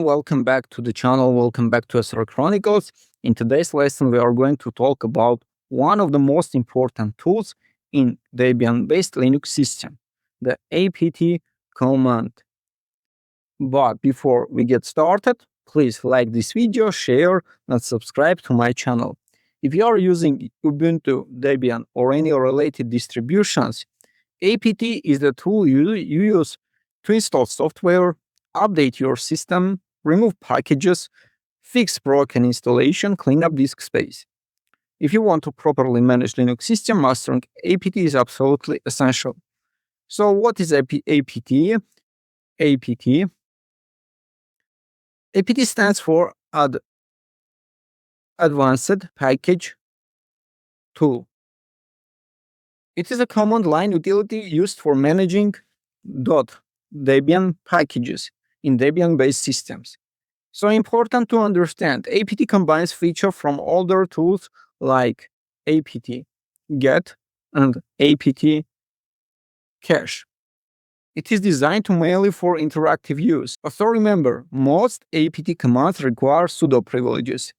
Welcome back to the channel. Welcome back to SR Chronicles. In today's lesson, we are going to talk about one of the most important tools in Debian-based Linux system, the apt command. But before we get started, please like this video, share, and subscribe to my channel. If you are using Ubuntu, Debian, or any related distributions, apt is the tool you use to install software, update your system, remove packages, fix broken installation, clean up disk space. If you want to properly manage Linux system, mastering apt is absolutely essential. So what is apt? apt stands for Advanced Package Tool. It is a command line utility used for managing .debian packages in Debian-based systems. So important to understand, apt combines features from older tools like apt-get and apt-key. It is designed mainly for interactive use. So remember, most apt commands require sudo privileges.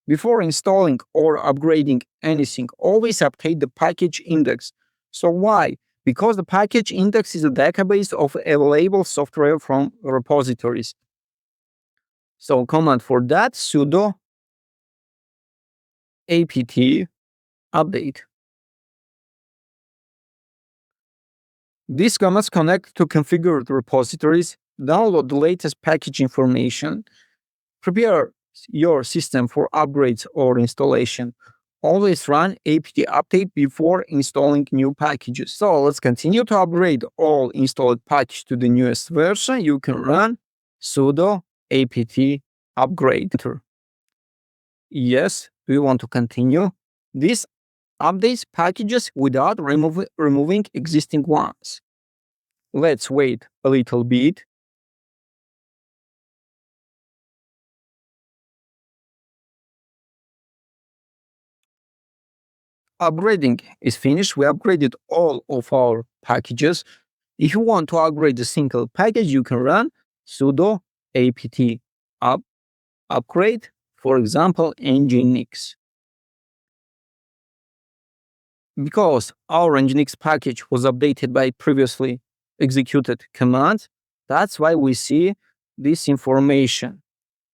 Before installing or upgrading anything, always update the package index. So why? Because the package index is a database of available software from repositories. So command for that, sudo apt update. These commands connect to configured repositories, download the latest package information, prepare your system for upgrades or installation. Always run apt update before installing new packages. So let's continue to upgrade all installed packages to the newest version. You can run sudo apt upgrade. Yes, we want to continue. This updates packages without removing existing ones. Let's wait a little bit. Upgrading is finished. We upgraded all of our packages. If you want to upgrade a single package, you can run sudo apt upgrade, for example, nginx. Because our nginx package was updated by previously executed commands, that's why we see this information.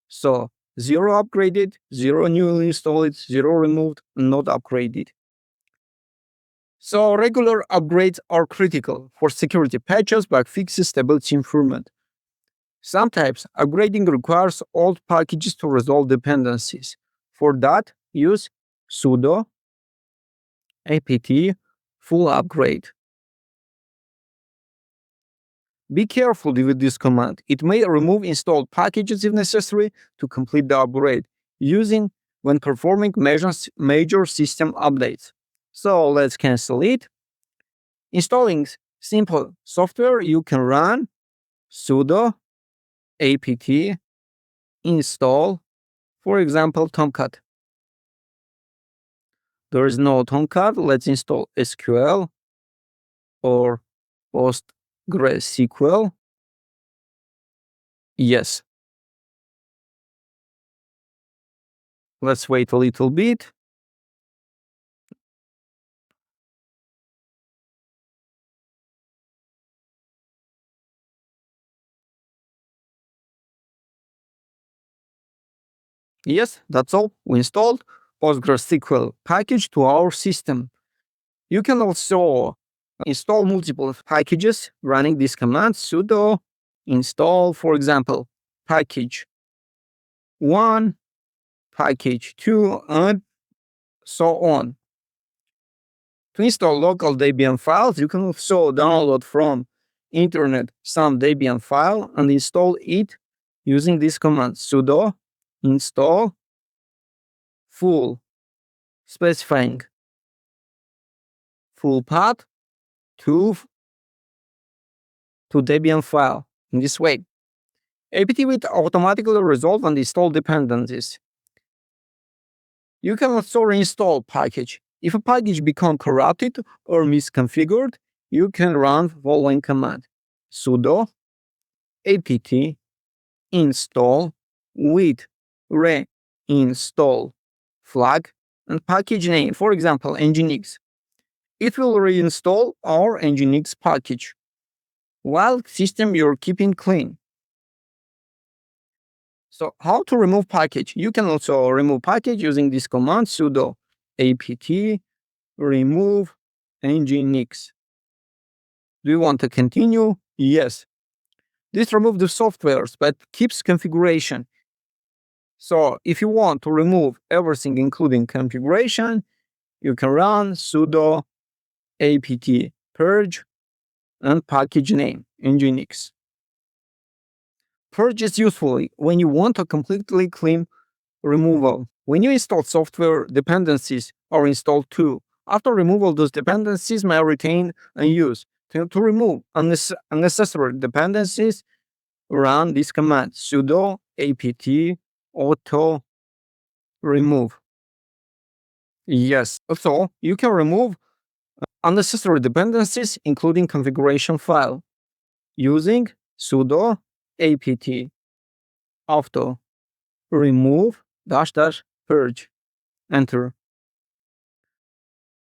So 0 upgraded, 0 newly installed, 0 removed, not upgraded. So regular upgrades are critical for security patches, bug fixes, stability improvement. Sometimes upgrading requires old packages to resolve dependencies. For that, use sudo apt full upgrade. Be careful with this command. It may remove installed packages if necessary to complete the upgrade, using when performing major system updates. So let's cancel it. Installing simple software, you can run sudo apt install, for example, Tomcat. There is no Tomcat. Let's install SQL or PostgreSQL. Yes. Let's wait a little bit. Yes, that's all. We installed PostgreSQL package to our system. You can also install multiple packages running this command sudo install, for example, package 1, package 2, and so on. To install local Debian files, you can also download from internet some Debian file and install it using this command sudo install full, specifying full path to Debian file. In this way, apt will automatically resolve and install dependencies. You can also reinstall package. If a package becomes corrupted or misconfigured, you can run the following command sudo apt install with reinstall flag and package name, for example, nginx. It will reinstall our nginx package while system you're keeping clean. So how to remove package? You can also remove package using this command sudo apt remove nginx. Do you want to continue? Yes. This removes the softwares but keeps configuration. So if you want to remove everything including configuration, you can run sudo apt purge and package name nginx. Purge is useful when you want a completely clean removal. When you install software, dependencies are installed too. After removal, those dependencies may retain and use. To remove unnecessary dependencies, run this command sudo apt auto remove. Yes, also you can remove unnecessary dependencies, including configuration file, using sudo apt auto remove --purge. Enter.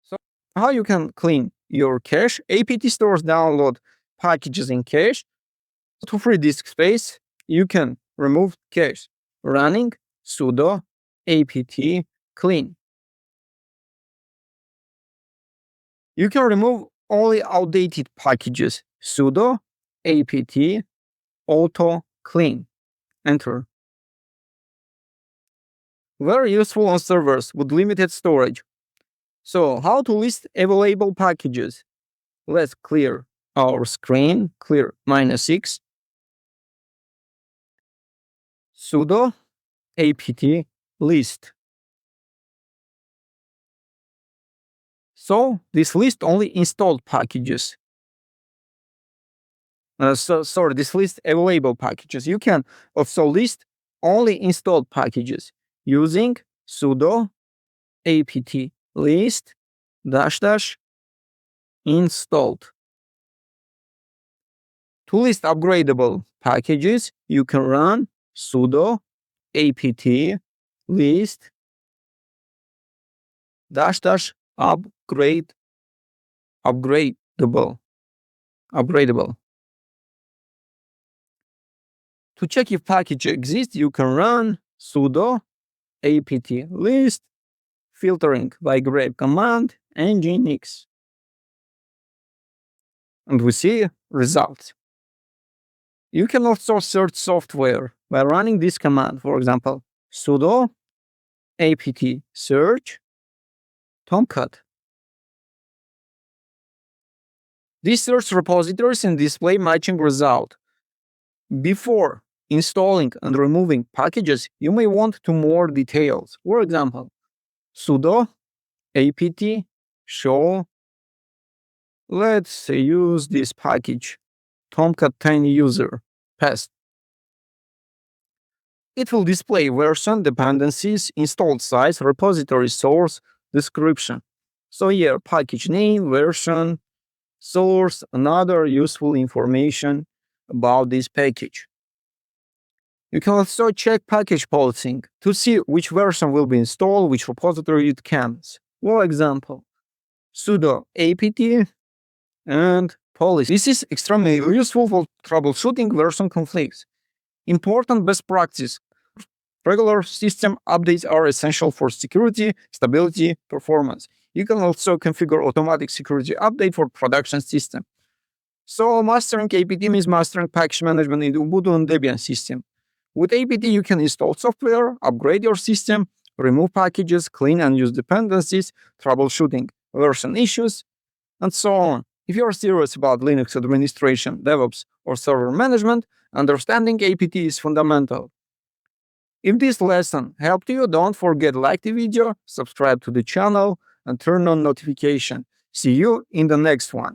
So how you can clean your cache? apt stores download packages in cache. To free disk space, you can remove cache running sudo apt clean. You can remove only outdated packages sudo apt auto clean. Enter. Very useful on servers with limited storage. So how to list available packages? Let's clear our screen, clear -x, sudo apt list. So this list only installed packages. This list available packages. You can also list only installed packages using sudo apt list --installed. To list upgradable packages, you can run sudo apt list upgradable. To check if package exists, you can run sudo apt list filtering by grep command nginx. And we see results. You can also search software by running this command, for example, sudo apt search Tomcat. This search repositories and display matching result. Before installing and removing packages, you may want to more details. For example, sudo apt show. Let's use this package, Tomcat 10 user pest. It will display version, dependencies, installed size, repository source, description. So here, package name, version, source, and other useful information about this package. You can also check package polishing to see which version will be installed, which repository it comes. For example, sudo apt and policy. This is extremely useful for troubleshooting version conflicts. Important best practice. Regular system updates are essential for security, stability, performance. You can also configure automatic security update for production system. So mastering apt means mastering package management in Ubuntu and Debian system. With apt, you can install software, upgrade your system, remove packages, clean and use dependencies, troubleshooting version issues, and so on. If you are serious about Linux administration, DevOps, or server management, understanding apt is fundamental. If this lesson helped you, don't forget to like the video, subscribe to the channel, and turn on notification. See you in the next one.